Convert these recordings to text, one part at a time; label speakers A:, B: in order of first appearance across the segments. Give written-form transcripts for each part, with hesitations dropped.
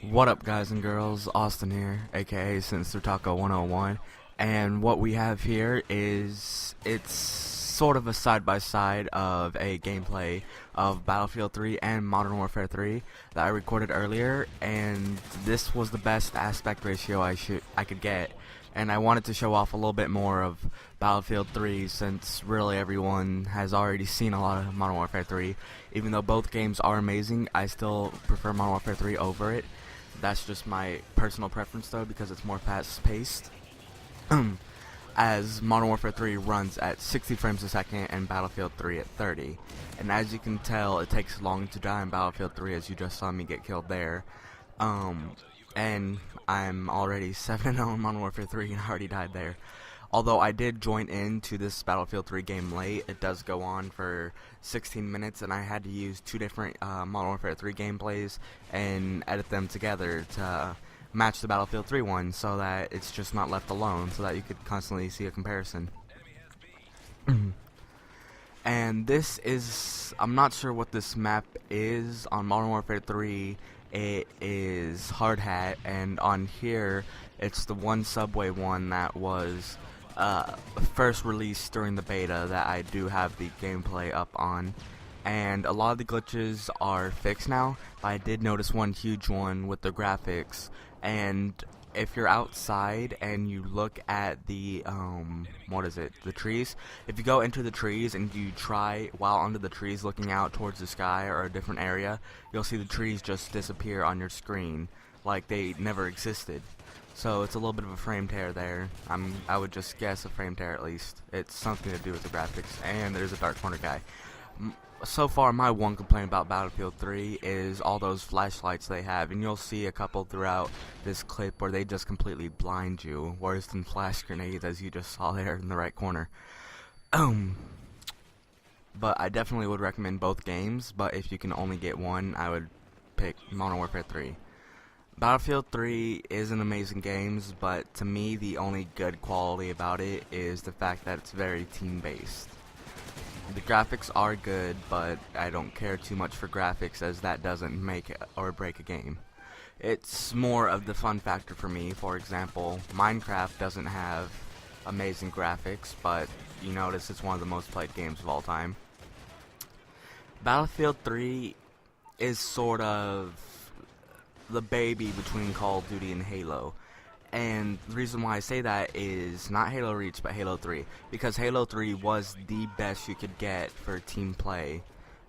A: What up, guys and girls? Austin here, aka Sinister Taco 101, and what we have here is it's sort of a side by side of a gameplay of Battlefield 3 and Modern Warfare 3 that I recorded earlier, and this was the best aspect ratio I could get, and I wanted to show off a little bit more of Battlefield 3 since really everyone has already seen a lot of Modern Warfare 3. Even though both games are amazing, I still prefer Modern Warfare 3 over it. That's just my personal preference though, because it's more fast paced. As Modern Warfare 3 runs at 60 frames a second and Battlefield 3 at 30. And as you can tell, it takes long to die in Battlefield 3, as you just saw me get killed there. And I'm already 7-0 in Modern Warfare 3 and I already died there. Although I did join into this Battlefield 3 game late, it does go on for 16 minutes, and I had to use two different Modern Warfare 3 gameplays and edit them together to match the Battlefield 3 one, so that it's just not left alone, so that you could constantly see a comparison. And this is, I'm not sure what this map is. On Modern Warfare 3, it is Hard Hat, and on here, it's the one subway one that was first released during the beta that I do have the gameplay up on. And a lot of the glitches are fixed now, but I did notice one huge one with the graphics. And if you're outside and you look at the the trees, if you go into the trees and you try while under the trees looking out towards the sky or a different area, you'll see the trees just disappear on your screen like they never existed. So it's a little bit of a frame tear there. I would just guess a frame tear at least. It's something to do with the graphics. And there's a dark corner guy. So far, my one complaint about Battlefield 3 is all those flashlights they have, and you'll see a couple throughout this clip where they just completely blind you, worse than flash grenades, as you just saw there in the right corner. But I definitely would recommend both games, but if you can only get one, I would pick Modern Warfare 3. Battlefield 3 is an amazing game, but to me the only good quality about it is the fact that it's very team-based. The graphics are good, but I don't care too much for graphics, as that doesn't make or break a game. It's more of the fun factor for me. For example, Minecraft doesn't have amazing graphics, but you notice it's one of the most played games of all time. Battlefield 3 is sort of the baby between Call of Duty and Halo. And the reason why I say that is not Halo Reach, but Halo 3. Because Halo 3 was the best you could get for team play.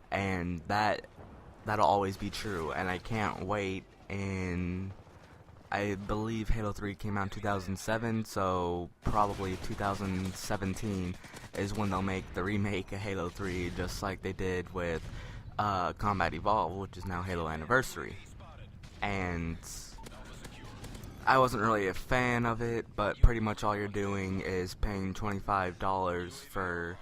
A: And that'll always be true. And I can't wait. And I believe Halo 3 came out in 2007, so probably 2017 is when they'll make the remake of Halo 3, just like they did with Combat Evolved, which is now Halo Anniversary. And I wasn't really a fan of it, but pretty much all you're doing is paying $25 for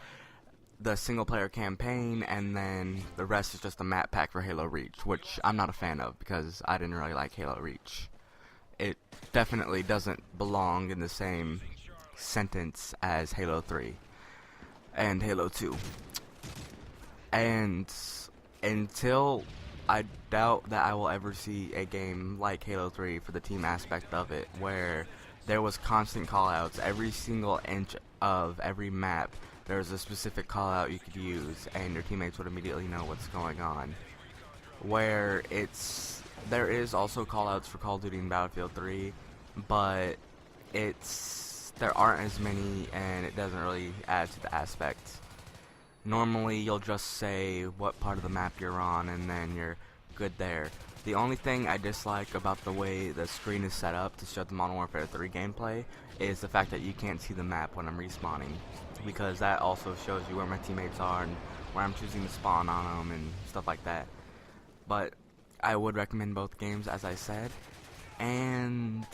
A: the single player campaign, and then the rest is just a map pack for Halo Reach, which I'm not a fan of because I didn't really like Halo Reach. It definitely doesn't belong in the same sentence as Halo 3 and Halo 2. And until I doubt that I will ever see a game like Halo 3 for the team aspect of it, where there was constant callouts. Every single inch of every map, there was a specific callout you could use, and your teammates would immediately know what's going on. Where there is also callouts for Call of Duty and Battlefield 3, but there aren't as many, and it doesn't really add to the aspect. Normally, you'll just say what part of the map you're on, and then you're good there. The only thing I dislike about the way the screen is set up to show the Modern Warfare 3 gameplay is the fact that you can't see the map when I'm respawning, because that also shows you where my teammates are and where I'm choosing to spawn on them and stuff like that. But I would recommend both games, as I said. And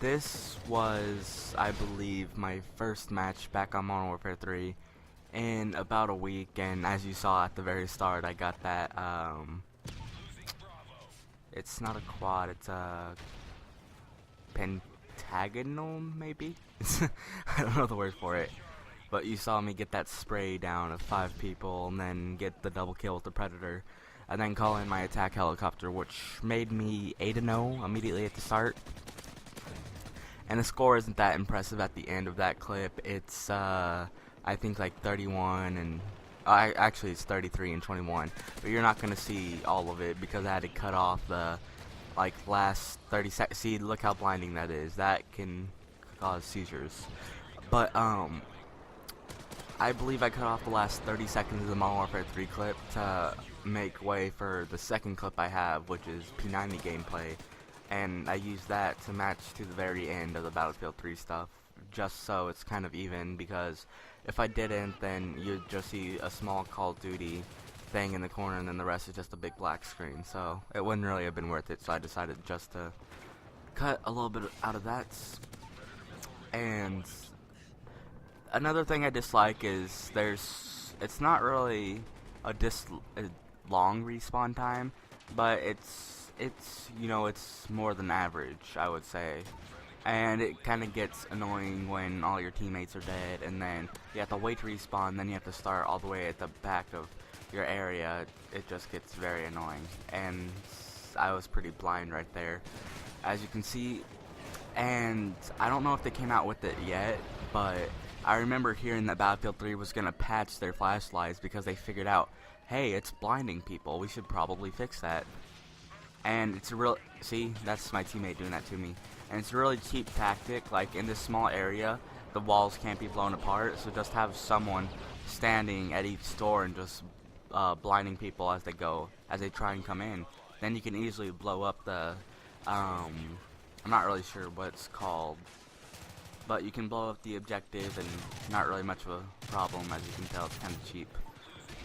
A: this was, I believe, my first match back on Modern Warfare 3 in about a week, and as you saw at the very start, I got that, it's not a quad, it's a pentagonal, maybe? I don't know the word for it, but you saw me get that spray down of 5 people, and then get the double kill with the Predator. and then call in my attack helicopter, which made me 8-0 immediately at the start. And the score isn't that impressive at the end of that clip. It's I think like 31 and actually it's 33 and 21. But you're not gonna see all of it because I had to cut off the like last 30 seconds. See, look how blinding that is. That can cause seizures. But I believe I cut off the last 30 seconds of the Modern Warfare 3 clip to make way for the second clip I have, which is P90 gameplay. And I use that to match to the very end of the Battlefield 3 stuff, just so it's kind of even, because if I didn't, then you'd just see a small Call of Duty thing in the corner, and then the rest is just a big black screen, so it wouldn't really have been worth it, so I decided just to cut a little bit out of that. And another thing I dislike is it's not really a long respawn time, but it's you know, it's more than average, I would say. And it kind of gets annoying when all your teammates are dead, and then you have to wait to respawn, then you have to start all the way at the back of your area. It just gets very annoying, and I was pretty blind right there, as you can see. And I don't know if they came out with it yet, but I remember hearing that Battlefield 3 was going to patch their flashlights because they figured out, hey, it's blinding people, we should probably fix that. And it's a real, see, that's my teammate doing that to me. And it's a really cheap tactic. Like, in this small area, the walls can't be blown apart, so just have someone standing at each door and just blinding people as they try and come in. Then you can easily blow up the, I'm not really sure what it's called, but you can blow up the objective, and not really much of a problem. As you can tell, it's kind of cheap.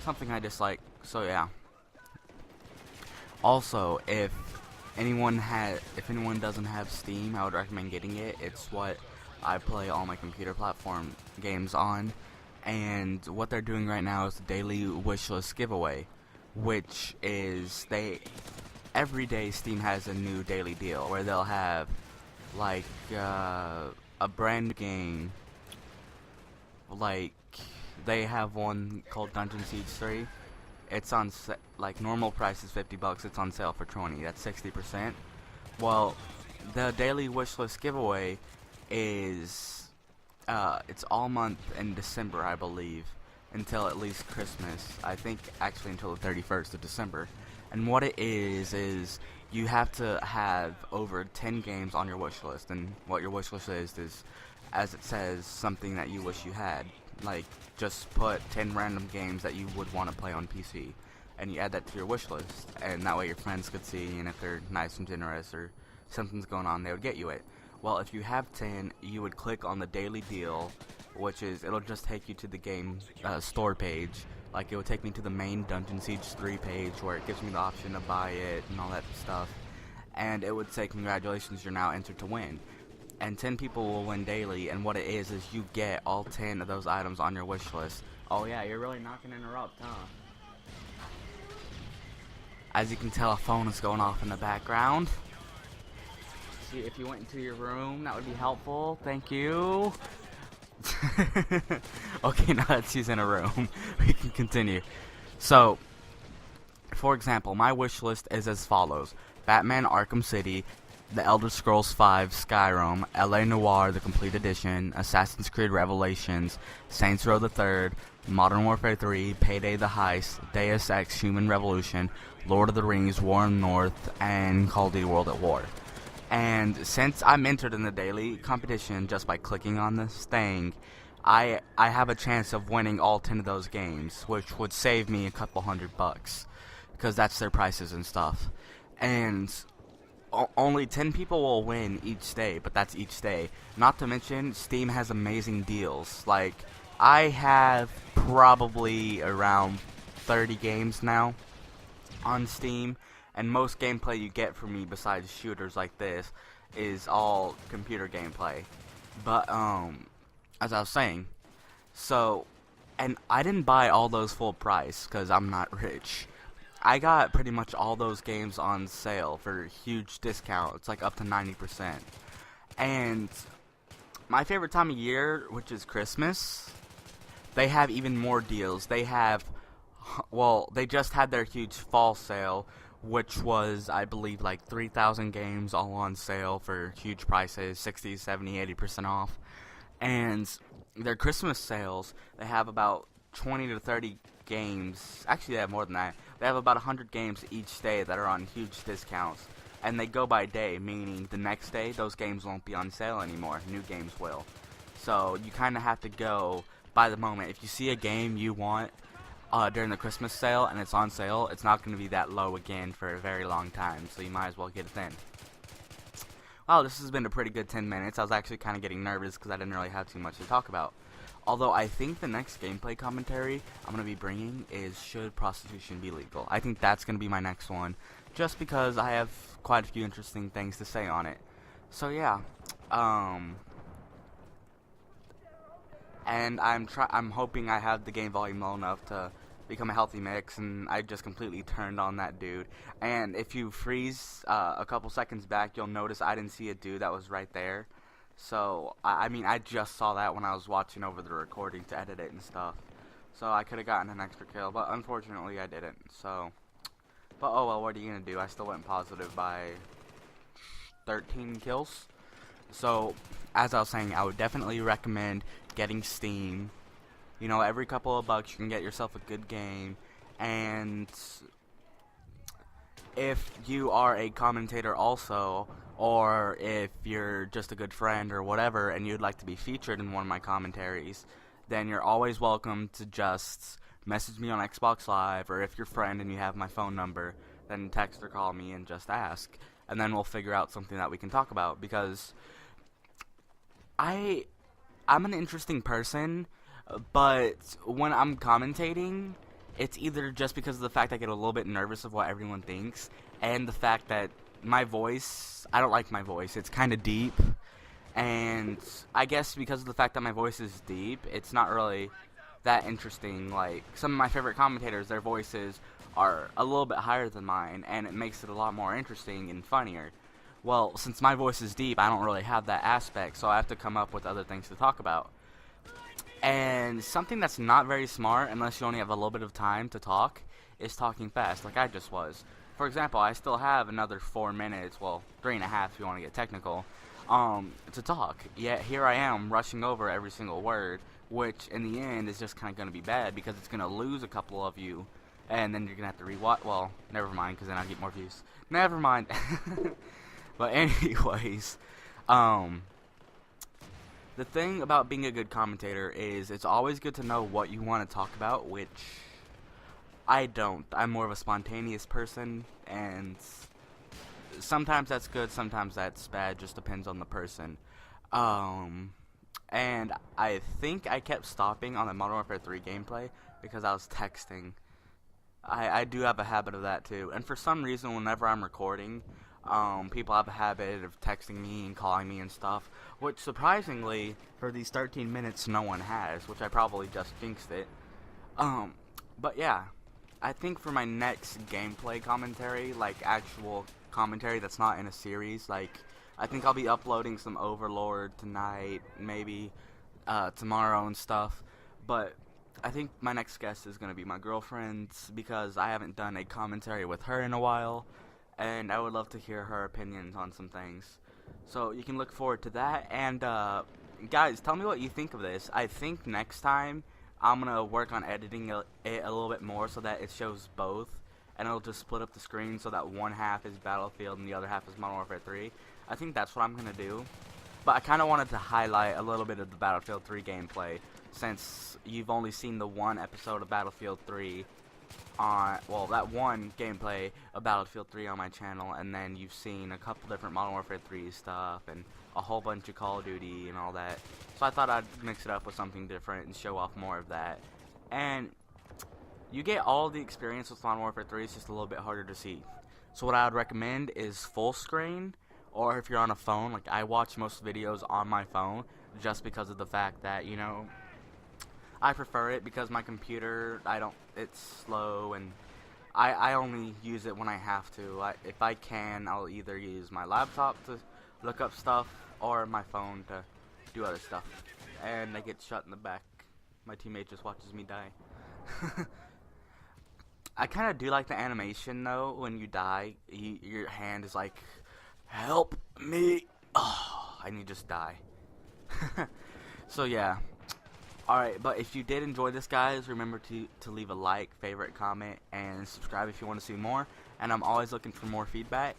A: Something I dislike, so yeah. Also, if anyone doesn't have Steam, I would recommend getting it. It's what I play all my computer platform games on, and what they're doing right now is the daily wishlist giveaway, which is every day Steam has a new daily deal where they'll have like a brand new game. Like, they have one called Dungeon Siege 3. It's on like normal price is $50. It's on sale for 20. That's 60%. Well, the daily wishlist giveaway is it's all month in December, I believe, until at least Christmas. I think actually until the 31st of December. And what it is you have to have over 10 games on your wish list. And what your wish list is, as it says, something that you wish you had. Like, just put 10 random games that you would want to play on PC, and you add that to your wish list, and that way your friends could see, and if they're nice and generous or something's going on, they would get you it. Well, if you have 10, you would click on the daily deal, which is, it'll just take you to the game store page. Like, it would take me to the main Dungeon Siege 3 page, where it gives me the option to buy it and all that stuff, and it would say, congratulations, you're now entered to win. And 10 people will win daily, and what it is you get all 10 of those items on your wish list. Oh yeah, you're really not gonna interrupt, huh? As you can tell, a phone is going off in the background. See, if you went into your room, that would be helpful. Thank you. Okay, now that she's in a room, we can continue. So, for example, my wish list is as follows: Batman Arkham City, The Elder Scrolls V Skyrim, LA Noire The Complete Edition, Assassin's Creed Revelations, Saints Row the Third, Modern Warfare 3, Payday the Heist, Deus Ex Human Revolution, Lord of the Rings War in the North, and Call of Duty World at War. And since I'm entered in the daily competition just by clicking on this thing, I have a chance of winning all 10 of those games, which would save me a couple $100, because that's their prices and stuff. And only 10 people will win each day, but that's each day. Not to mention, Steam has amazing deals. Like, I have probably around 30 games now on Steam, and most gameplay you get from me besides shooters like this is all computer gameplay. But, as I was saying, so, and I didn't buy all those full price, because I'm not rich. I got pretty much all those games on sale for a huge discount. It's like up to 90%. And my favorite time of year, which is Christmas, they have even more deals. They have Well, they just had their huge fall sale, which was, I believe, like 3,000 games all on sale for huge prices, 60, 70, 80% off. And their Christmas sales, they have about 20 to 30 games. Actually, they have more than that. They have about 100 games each day that are on huge discounts. And they go by day, meaning the next day, those games won't be on sale anymore. New games will. So you kind of have to go by the moment. If you see a game you want during the Christmas sale and it's on sale, it's not going to be that low again for a very long time. So you might as well get it then. Wow, this has been a pretty good 10 minutes. I was actually kind of getting nervous because I didn't really have too much to talk about. Although I think the next gameplay commentary I'm going to be bringing is should prostitution be legal. I think that's going to be my next one, just because I have quite a few interesting things to say on it. So yeah, and I'm hoping I have the game volume low enough to become a healthy mix, and I just completely turned on that dude. And if you freeze a couple seconds back, you'll notice I didn't see a dude that was right there. So, I mean, I just saw that when I was watching over the recording to edit it and stuff. So I could have gotten an extra kill, but unfortunately I didn't. So, but oh well, what are you going to do? I still went positive by 13 kills. So, as I was saying, I would definitely recommend getting Steam. You know, every couple of bucks you can get yourself a good game. And if you are a commentator also, or if you're just a good friend or whatever and you'd like to be featured in one of my commentaries, then you're always welcome to just message me on Xbox Live, or if you're a friend and you have my phone number, then text or call me and just ask. And then we'll figure out something that we can talk about, because I'm an interesting person, but when I'm commentating, it's either just because of the fact I get a little bit nervous of what everyone thinks, and the fact that my voice, I don't like my voice. It's kind of deep, and I guess because of the fact that my voice is deep, it's not really that interesting. Like, some of my favorite commentators, their voices are a little bit higher than mine, and it makes it a lot more interesting and funnier. Well, since my voice is deep, I don't really have that aspect, so I have to come up with other things to talk about. And something that's not very smart, unless you only have a little bit of time to talk, is talking fast, like I just was. For example, I still have another 4 minutes, well, 3.5 if you want to get technical, to talk. Yet here I am rushing over every single word, which in the end is just kind of going to be bad, because it's going to lose a couple of you, and then you're going to have to rewatch. Well, never mind, because then I'll get more views. Never mind. But anyways, the thing about being a good commentator is it's always good to know what you want to talk about, which I don't. I'm more of a spontaneous person, and sometimes that's good, sometimes that's bad, just depends on the person. And I think I kept stopping on the Modern Warfare 3 gameplay because I was texting. I do have a habit of that too, and for some reason whenever I'm recording, people have a habit of texting me and calling me and stuff, which surprisingly, for these 13 minutes, no one has, which I probably just jinxed it. But yeah, I think for my next gameplay commentary, like actual commentary that's not in a series, like, I think I'll be uploading some Overlord tonight, maybe tomorrow and stuff, but I think my next guest is going to be my girlfriend, because I haven't done a commentary with her in a while, and I would love to hear her opinions on some things. So you can look forward to that, and guys, tell me what you think of this. I think next time I'm going to work on editing it a little bit more so that it shows both, and it'll just split up the screen so that one half is Battlefield and the other half is Modern Warfare 3. I think that's what I'm going to do. But I kind of wanted to highlight a little bit of the Battlefield 3 gameplay, since you've only seen the one episode of Battlefield 3 on, well, that one gameplay of Battlefield 3 on my channel, and then you've seen a couple different Modern Warfare 3 stuff, and a whole bunch of Call of Duty and all that. So I thought I'd mix it up with something different and show off more of that. And you get all the experience with Modern Warfare 3, it's just a little bit harder to see. So what I would recommend is full screen, or if you're on a phone, like I watch most videos on my phone, just because of the fact that, you know, I prefer it because my computer, it's slow, and I only use it when I have to. If I can, I'll either use my laptop to look up stuff, or my phone to do other stuff. And I get shot in the back. My teammate just watches me die. I kind of do like the animation though. When you die, your hand is like, "Help me!" Oh, and you just die. So yeah. All right, but if you did enjoy this, guys, remember to leave a like, favorite, comment, and subscribe if you want to see more. And I'm always looking for more feedback.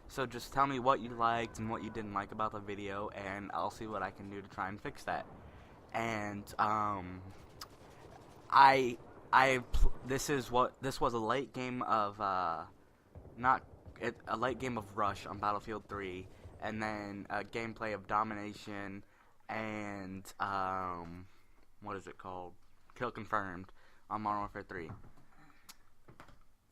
A: So just tell me what you liked and what you didn't like about the video, and I'll see what I can do to try and fix that. And I this was a late game of not a late game of Rush on Battlefield 3, and then a gameplay of Domination and what is it called? Kill Confirmed on Modern Warfare 3.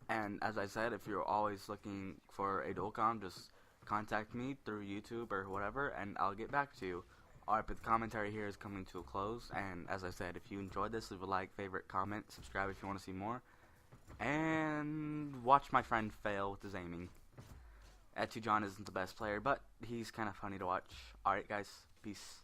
A: And as I said, if you're always looking for a dual com, just contact me through YouTube or whatever, and I'll get back to you. Alright, but the commentary here is coming to a close, and as I said, if you enjoyed this, leave a like, favorite, comment, subscribe if you want to see more, and watch my friend fail with his aiming. Etu John isn't the best player, but he's kind of funny to watch. Alright guys, peace.